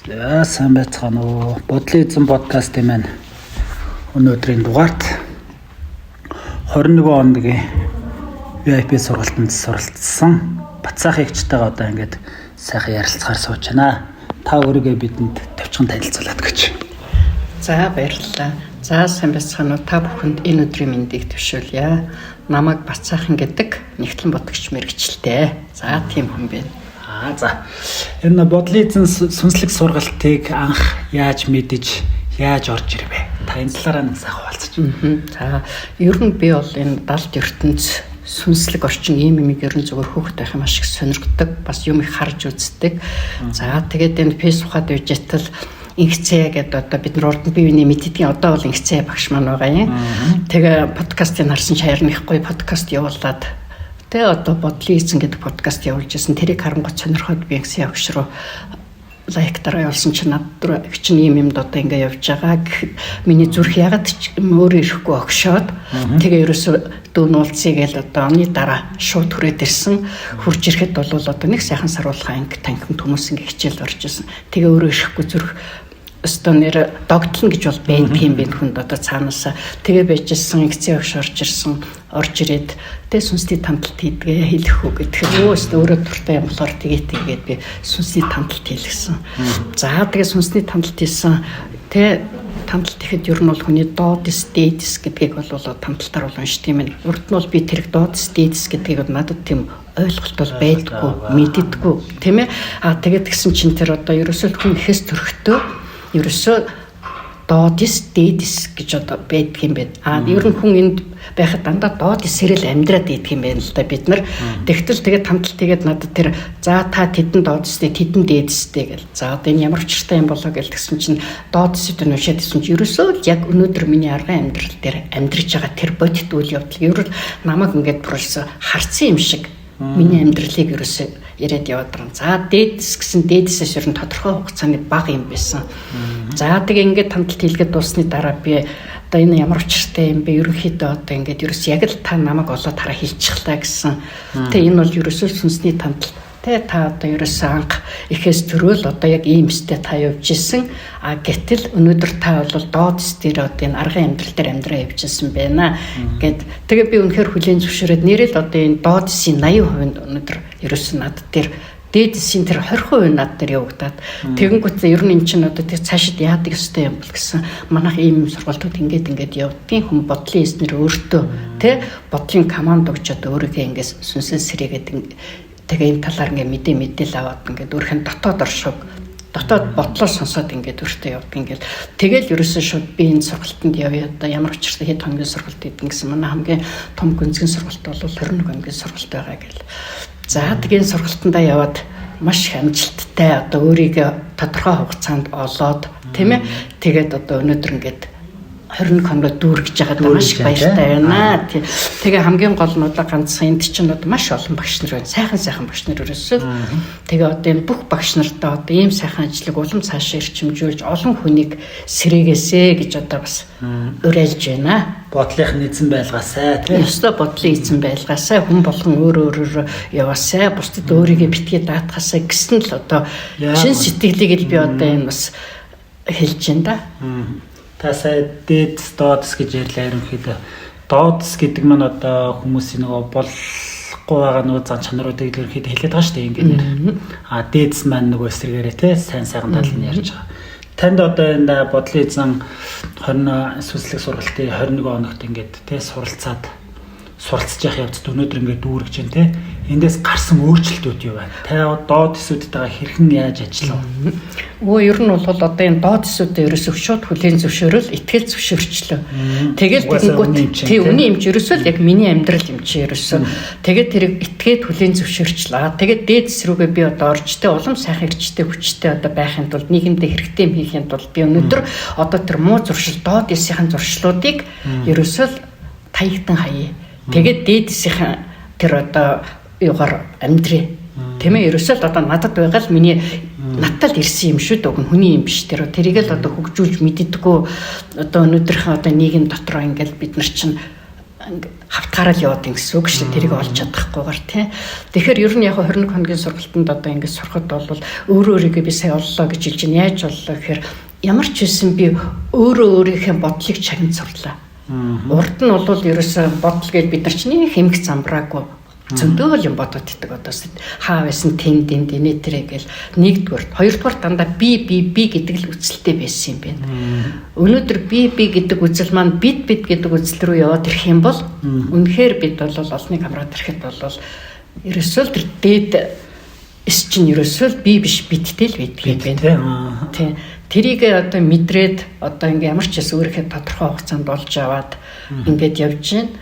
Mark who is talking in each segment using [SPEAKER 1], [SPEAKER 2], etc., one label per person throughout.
[SPEAKER 1] За сайн байцгаана уу. Бодлын эзэн подкастын маань өнөөдрийн дугаарт 21 оногийн VIP сургалтанд суралцсан Бацаах эгчтэйгээ одоо ингээд сайхан ярилцахаар сууж байна. Та өөрийгөө бидэнд товчхон танилцуулаад өгөөч.
[SPEAKER 2] За баярлалаа. За сайн байцгаана уу. Та бүхэнд энэ өдрийн мэндийг төвшүүлье. Намайг Бацаахан гэдэг нэгтлэн бодогч мэргэжилтэй. За тийм хүн байна.
[SPEAKER 1] За. Энэ бодлын эзэн сүнслэг сургалтыг анх яаж мэдэж, яаж орж ирвэ? Та энэ талаараа нэг сайхан хуваалцаж.
[SPEAKER 2] За, ер нь би бол энэ далд ертөнц сүнслэг орчин ийм юмыг ер нь зөвхөн хөөхт байх юм ашиг сонирхдаг, бас юм их харж үздэг. За, тэгээд энэ фэйсбүүкад үжитэл инхцээ гэдэг одоо бид нар урд нь биений мэддгийн одоо бол инхцээ багш маань байгаа юм. Тэгээ подкастыг харсан чи харин их гоё подкаст явуулаад тэгээ одоо бодлын эзэн гэдэг подкаст явуулж ирсэн. Тэрийг харангуй сонирхоод би инхсээ өгш рүү лайктараа явуулсан чи над руу чинь ийм одоо ингээ явж байгаа. Миний зүрх ягаад ч өөрөө ирэхгүй огшоод тэгээ ерөөсөө дүүн уулзъя гээл одоо оны дараа шууд хүрээд ирсэн. Хурж ирэхэд бол одоо нэг сайхан саруулхаа анги танхимд хүмүүс ингээ хичээл орж ирсэн. Тэгээ өөрөө ирэхгүй зүрх өстөө нэр догтлон гэж бол байдаг юм бэ хүнд одоо цаанаасаа тэгээ байжсэн инхцээ өгш орж ирээд тэгээ сүнсний танталт хийдгээ хэлэх үү гэхээр өөстөө өөрөө дуртай юм болохоор тэгээд би сүнсний танталт хийлгсэн. За тэгээ сүнсний танталт хийсэн тэгээ танталт ихэд ер нь бол хүний додис дедис гэдгийг бол танталтаар бол уншд юм байна. Урд нь бол би тэрэг додис дедис гэдгийг надад тийм ойлголт бол байдаггүй, мэддэггүй тийм ээ. Тэгээд тэгсэн чинь тэр одоо ерөөсөө хүн ихэс төрхтөө ерөөсөө додис дедис гэж одоо байдаг юм байна. Ер нь хүн энд байхад дандаа додисэрэл амьдраад идэх юм байна л да бид нар. Тэгтэл тэгээд танталт тэгээд надад тэр за та тэдэн додистэй тэдэн дедистэй гэл. За одоо энэ ямар учиртай юм болоо гэл тэгсэн чинь додисүүд нь уншаад гэсэн чинь ерөөсөө яг өнөөдөр миний арган амьдрал дээр амьдрж байгаа тэр бодит үйл явдал ер нь намайг ингээд бүрэлсэн харцсан юм шиг миний амьдралыг ерөөсөө яриад яваад байгаа. За дээдс гэсэн дээдсээс ер нь тодорхой хугацааны бага юм байсан. За тэгээ ингээд танталт хийлгээд дуусны дараа би одоо энэ ямар учиртай юм бэ? Ерөнхийдөө одоо ингээд ерөөс яг л та намайг олоод хараа хийчихлаа гэсэн. Тэгээ энэ бол ерөөсөө сүнсний танталт. Тэгээ та одоо ерөөсөө анх ихээс төрөөл одоо яг ийм сте та явж исэн. Гэтэл өнөөдөр та бол додс дээр одоо энэ арган амьдрал дээр амьдраа явж исэн байна гэд. Тэгээ би үнэхээр хүлээн зөвшөөрөөд нэрэл одоо энэ додсын 80% өнөөдөр ерөөсөө над дээр дээдсийн тэр 20% над дээр явагдаад тэгэнгүүт ер нь эн чинь одоо тэр цаашид яадаг ёстой юм бол гэсэн манайх ийм сургалтууд ингээд явдгийн хүн бодлын эзнэр өөртөө тэ бодлын команд өгч одоо өөрийгөө ингээс сүнсэл сэрээгээд тэгээ энэ талаар ингээ мэдээл аваад ингээ өөрхөн дотоод оршиг дотоод бодлоо сонсоод ингээ өөртөө явдаг ингээл тэгэл ерөөсөө шууд би энэ сургалтанд явъя одоо ямар учиртай хэд хоногийн сургалт хийдэг гэсэн манай хамгийн том гүнзгий сургалт бол 21 хоногийн сургалт байгаа гэл. За тэгээ энэ сургалтандаа яваад маш их амжилттай одоо өөрийгөө тодорхой хугацаанд олоод тийм ээ тэгээд одоо өнөөдөр ингээд 21 хоногт дүүргэж байгаад маш их баяртай байна. Тэгээ хамгийн гол нь одоо ганцхан энд чинь одоо маш олон багш нар байна. Сайхан багш нар өрөөсөө. Тэгээ одоо энэ бүх багш нартаа одоо ийм сайхан ажлыг улам цаашаа ирчимжүүлж олон хүнийг сэрээгээсэ гэж одоо бас уриалж байна.
[SPEAKER 1] Бодлынх нь эзэн байлгаасай тийм.
[SPEAKER 2] Ёстой бодлын эзэн байлгаасай. Хүн болгон өөрөөр яваасай. Бусдад өөрийгөө битгий даатгасай гэсэн л одоо шин сэтгэлийг л би одоо энэ бас хэлж байна да.
[SPEAKER 1] Тасаа дээдс додс гэж ярьлаа ерөнхийдөө. Додс гэдэг маань одоо хүмүүсийн нөгөө болохгүй байгаа нөгөө зан чанаруудыг ерөнхийдөө хэлээд байгаа шүү дээ ингээд нэр. Дээдс маань нөгөө эсрэгээрээ те сайн тал нь ярьж байгаа. Танд одоо энэ бодлын эзэн 20 сүнслэг сургалтын 21 хоногт ингээд те суралцж явах явцад өнөөдөр ингээд дүүргэж байна те. Эндээс гарсан өөрчлөлтүүд юу байна? Та додсуудтайгаа хэрхэн яаж ажиллав?
[SPEAKER 2] Ер нь бол одоо энэ додсуудаа ерөөсөө шууд хүлээн зөвшөөрөл итгэл зөвшөөрчлөө. Тэгэл тэгэнгүүт тий үний эмч ерөөсөө л яг миний амьдрал юм чи ерөөсөө. Тэгээд тэрийг итгээд хүлээн зөвшөөрчлээ. Тэгээд дээдс рүүгээ би одоо оржтэй улам сайхан эрчтэй хүчтэй одоо байхын тулд нийгэмдээ хэрэгтэй юм хийхин тулд би өнөөдөр одоо тэр муу зуршил додсийн зуршлуудыг ерөөсөө л таягтан хаяа. Тэгээд дээдсийн тэр одоо югаар амьдрий. Тийм ээ ерөөсөө л одоо надад байгаа л миний надад ирсэн юм шүү дээ. Хүний юм биш тэр. Тэрийг л одоо хөгжүүлж мэддэггүй одоо өнөөдрийнхээ одоо нийгэм дотроо ингээл бид нар чинь хавтгаараа л яваад гэсэн үг шүү дээ. Тэрийг олж чадахгүйгээр тий. Тэгэхээр ер нь яг 21 хоногийн сургалтанд одоо ингэж сурахад бол өөрөө өөрийгөө би сая оллоо гэж хэлж байна. Яаж оллоо гэхээр ямар ч байсан би өөрөө өөрийнхөө бодлыг чагнаж сурлаа. Урд нь бол ерөөсөө бодол гэж бид нар чинь хэмх замбраагүй зөндөө юм бодоод идэг одоос хаа байсан тэнд нэтэрэ гэл нэгдүгээр хоёрдугаар дандаа би гэдэг л үсэлтэй байсан юм байна. Өнөөдөр би гэдэг үзэл маань бид гэдэг үзэл рүү яваад ирэх юм бол үнэхээр бид бол олныг хамраад ирэхэд бол ерөөсөө тэр дээд эс чинь ерөөсөө би биш бидтэй л байдаг юм байна. Тийм. Тэрийг одоо мэдрээд одоо ингээ ямар ч бас өөрийнхөө тодорхой хугацаанд болж аваад ингээд явж байна.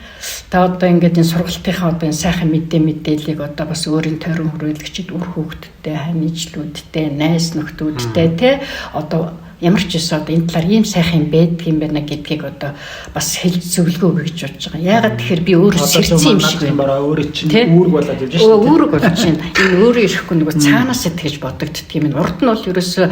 [SPEAKER 2] Та одоо ингээд энэ сургалтынхаа одоо энэ сайхан мэдээллийг одоо бас өөрийн тойрон хүрээлэгчид үр хүүхдтэй, ханижлуудтай, найз нөхдүүдтэй те одоо ямар ч байсан одоо энэ талаар ийм сайхан байдаг юм байна гэдгийг одоо бас хэлж зөвлөгөө өгч бодож байгаа. Яагаад тэгэхээр би өөрөө сэрцэн юм шиг байна.
[SPEAKER 1] Өөрөө чинь үүрэг болоод явж шүү дээ.
[SPEAKER 2] Үүрэг болж байна. Энэ өөрөө ирэхгүй нөгөө цаанаас итгэж бодогддөг юм. Урд нь бол ерөөсөө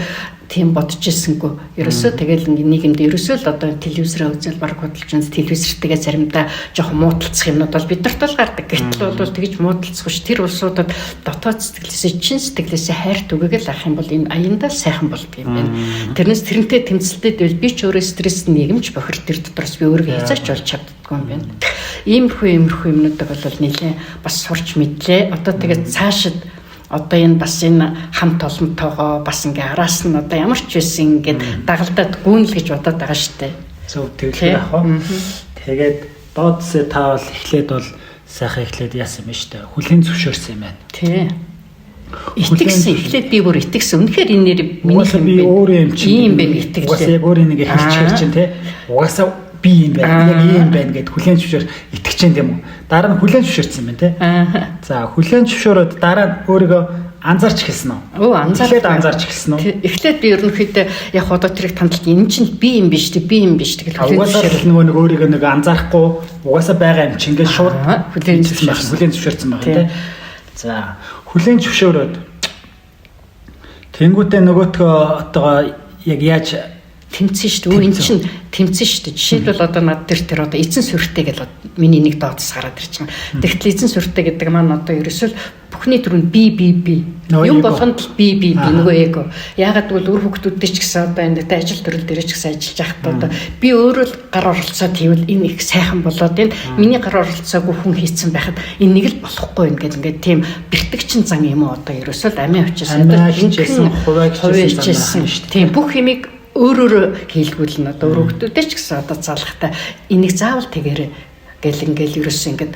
[SPEAKER 2] тийм бодож ирсэнгүй. Ерөөсөө тэгэл нийгэмд ерөөсөө л одоо телевизээр үзэл баг хөдөлж байгаа телевизэртэйгээ заримдаа жоох муудалцах юмнууд бол бидэрт бол гардаг. Гэтэл бол тэгж муудалцахгүй ш. Тэр улсуудад дотоод сэтгэлээсээ чин сэтгэлээсээ хайр түгээгэл авах юм бол энэ аяндаа сайхан болдго юм байна. Тэрнээс тэрнтэй тэмцэлтэй байвал би ч өөрөө стресс нийгэмж бохир тэр дотроос би өөрийгөө хязгаарч болж чаддаггүй юм байна. Иймэрхүү юмнуудыг бол нэлээ бас сурч мэдлээ. Одоо тэгээд цаашид одоо энэ бас энэ хамт олонтойгоо бас ингээ араас нь одоо ямар ч байсан ингээд дагалдаад гүнл гэж бодоод байгаа штэ.
[SPEAKER 1] Зөв тэглээ яах вэ? Тэгээд дооцсоо та бол эхлээд бол сайхан эхлээд яасан юм штэ. Хүлийн зөвшөөрсөн юм байна.
[SPEAKER 2] Тий. Итгэсэн эхлээд би бүр итгэсэн. Үнэхээр энэ нэр миний
[SPEAKER 1] юм би өөрөө юм чинь
[SPEAKER 2] юм байна итгэлээ.
[SPEAKER 1] Угаасаа яг өөрөө нэг хэлчихэр чинь те. Угаасаа би юм байна. Яг ийм байна гэд хүлийн зөвшөөр итгэж юм уу? Дараа нь хүлийн зөвшөөрсөн юм те. За хүлийн зөвшөөрөөд дараа нь өөрийгөө анзаарч эхэлсэн үү? Анзаарч эхэлсэн үү?
[SPEAKER 2] Эхлээд би ерөнхийдөө яг одоо тэрийг тандалж энэ чинь би юм биш тэг тэгэл
[SPEAKER 1] угаасаа нөгөө өөрийгөө нэг анзаарахгүй угаасаа байгаа юм чинь ингээд шууд хүлийн зөвшөөрсөн байна те. За хүлийн зөвшөөрөөд тэнгуүтээ нөгөөтгөө одоо яг яаж
[SPEAKER 2] тэмцэн шүү дээ. Энэ чинь тэмцэн шүү дээ. Жишээлбэл одоо над тэр одоо эзэн сүртэй гэж миний нэг дооцс гараад ирж байгаа. Тэгтэл эзэн сүртэй гэдэг маань одоо ерөөсөө бүхний түрүүнд би юм болгонд л би нөгөө эго. Яагаад гэвэл үр хүүхдүүдтэй ч гэсэн одоо энэ ажил төрөл дээр ч гэсэн ажиллаж байхдаа одоо би өөрөө л гар оролцоод хийвэл энэ их сайхан болоод энэ миний гар оролцоогүй хүн хийцэн байхад энэ нэг л болохгүй юм гэж ингээд тийм бэртгчин зан юм уу одоо ерөөсөө л амиа очижсэн. Хуваагчсан шүү дээ. Тийм бүх юмыг өөрөөр хийлгүүл нь одоо өрөвдөлтэй ч гэсэн одоо залхахтаа энийг заавал тэгэрэ гэл ингээл ерөөсөө ингээд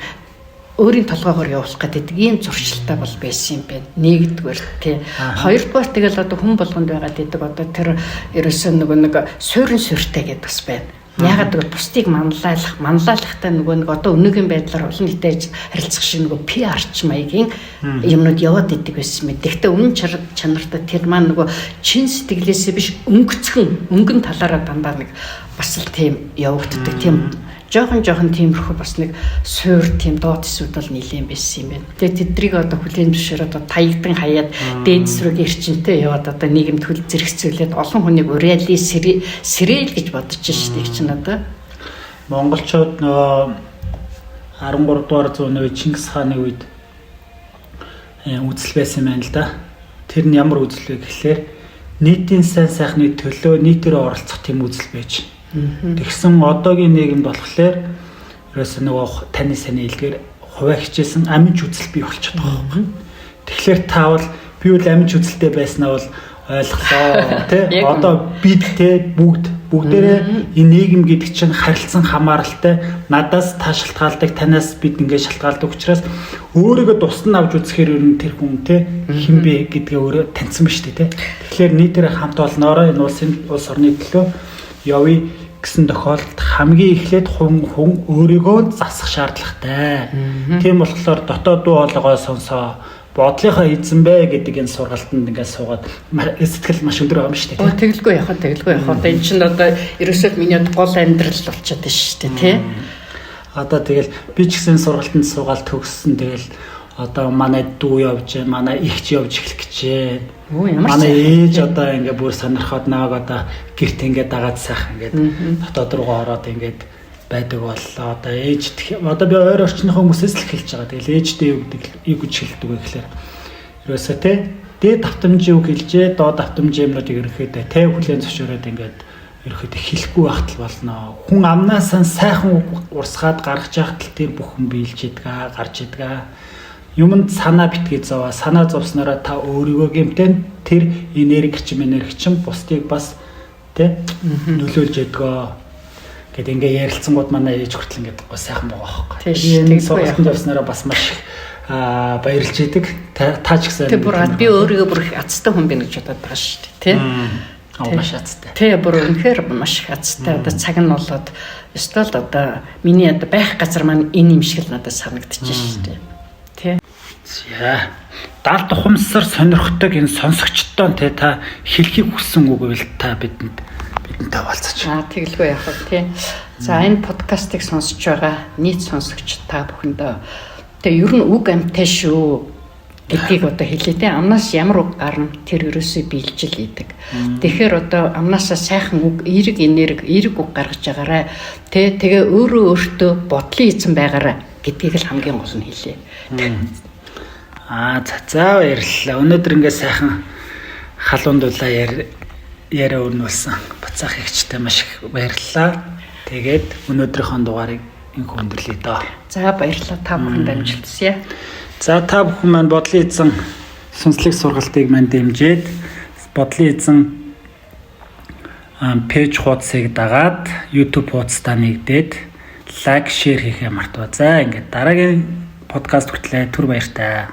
[SPEAKER 2] өөрийн толгоогоор явуулах гэдэг ийм зуршилтай бол байсан юм байна. Нэгдүгээр тий. Хоёрдугаар тэгэл одоо хүн болгонд байгаад идэг одоо тэр ерөөсөө нэг суурин сүртэй гэдэг бас байна. Яагаад гэвэл бусдыг манлайлахтай нөгөө нэг одоо өнөөгийн байдлаар олон нийтэд харилцах шиг нөгөө PR-ч маягийн юмнууд яваад идэг байсан мэт. Гэхдээ үнэн чанартай тэр маань нөгөө чин сэтгэлээсээ биш өнгөн талаараа дандаа нэг бас л тийм явагддаг тийм жоохон тиймэрхүү бас нэг суур тийм доод эсүүд бол нэлээд байсан юм байна. Тэгээ тэднийг одоо хүлийн зөвшөөр одоо таягдан хаяад дээдсрүүг эрчимтэй яваад одоо нийгэмд хөл зэрэгцүүлээд олон хүнийг уриали сэрэл гэж бодож штеп чинь одоо
[SPEAKER 1] монголчууд нөгөө 13 дугаар зууны үед Чингис хааны үед үзэл байсан юм байна л да. Тэр нь ямар үзэл вэ гэхлээр нийтийн сайн сайхны төлөө нийтээр оролцох тийм үзэл байж. Тэгсэн одоогийн нийгэмд болохоор ерөөсөө нөгөө таны саний хэлгээр хуваа хичээсэн амиж үзэл бий болчиход байгаа юм. Тэгэхээр та бол би бол амиж үзэлтэй байснаа бол ойлголоо тий. Одоо бид те бүгдээрээ энэ нийгэм гэдэг чинь харилцан хамааралтай надаас та шалтгаалдаг танаас бид ингээд шалтгаалдаг учраас өөрийгөө тусна авч үзэхээр ер нь тэр хүн те хэн бэ гэдгээ өөрөө таньсан ба штэ те. Тэгэхээр нийтээр хамт олноороо энэ улс орны төлөө явъя гэсэн тохиолдолд хамгийн эхлээд хүн өөрийгөө засах шаардлагатай. Тийм болохоор дотоод дуу хоолойгоо сонсоо бодлынхаа эзэн бэ гэдэг энэ сургалтанд ингээд суугаад сэтгэл маш өндөр байгаа юм шүү дээ.
[SPEAKER 2] Тэгэлгүй яхаа. Одоо эн чинь одоо ерөөсөө миний гол амьдрал болчиход байна шүү дээ, тий.
[SPEAKER 1] Одоо тэгэл би ч гэсэн сургалтанд суугаад төгссөн. Тэгэл одоо манай дүү явж, манай ихч явж эхлэх гэж. Манай ээж одоо ингээд бүр сонирхоод нааг одоо гэрт ингээд дагаад сайхан ингээд дотоод руугаа ороод ингээд байдаг бол одоо ээж одоо би ойр орчныхоо хүмүүсээс л эхэлж байгаа. Тэгэл ээжтэй юу гэж хэлдэг вэ гэхээр ерөөсөө те дээд давтамжийн үг хэлжээ, доод давтамжийн юмнуудыг ерөөхдөө те хүлээн зөвшөөрөөд ингээд ерөөхдөө хэлэхгүй байхтал болно. Хүн амнаасаа сайхан үг урсгаад гаргаж яхад тэр бүх хүн биелж идэг, гарч идэг. Юмд санаа битгий зовоо, санаа зовснороо та өөрийгөө гэмтэн тэр энергичм бусдыг бас те нөлөөлж ядгаа гэд ингээ ярилцсангууд манай ээж хүртэл ингээд гоо сайхан байгаа байхгүй.
[SPEAKER 2] Тийм
[SPEAKER 1] сургалтанд явснараа бас маш баярлж идэг. Та ч гэсэн
[SPEAKER 2] тэг бүр би өөрийгөө бүр их азтай хүн байна гэж бодоод байгаа шүү дээ тий.
[SPEAKER 1] Маш азтай.
[SPEAKER 2] Тэг бүр үнэхээр маш их азтай. Одоо цаг нь болоод ёстой л одоо миний одоо байх газар маань энэ юм шиг л надад санагдчихэж шүү дээ. Тий.
[SPEAKER 1] За даалт ухамсар сонирхдаг энэ сонсогчдоо та хэлхийг хүссэн үг байвал та бидэнтэй уулзаач.
[SPEAKER 2] Тэгэлгүй яах вэ тий. За энэ подкастыг сонсож байгаа нийт сонсогч та бүхэндээ тэгээ ер нь үг амьтай шүү гэдгийг одоо хэлээ тий. Амнаас ямар үг гарна тэр ерөөсөө биелжил идэг. Тэгэхээр одоо амнаасаа сайхан үг, эерэг үг гаргаж байгаарай. Тэгээ өөртөө бодлын эзэн байгаарай гэдгийг л хамгийн гол нь хэлээ.
[SPEAKER 1] За баярлалаа. Өнөөдөр ингээ сайхан халуундуулаа яриа өрнүүлсэн бацаах эгчтэй маш их баярлалаа. Тэгээд өнөөдрийнхөө дугаарыг инх өндөрлөе доо.
[SPEAKER 2] За баярлалаа. Та бүхэнд амжилт хүсье.
[SPEAKER 1] За та бүхэн маань бодлын эзэн сүнслэг сургалтыг маань дэмжиж бодлын эзэн пэйж хуудсыг дагаад YouTube хуудастай нэгдээд лайк, шеэр хийхээ мартава. За ингээд дараагийн подкаст хүртэл түр баяртай.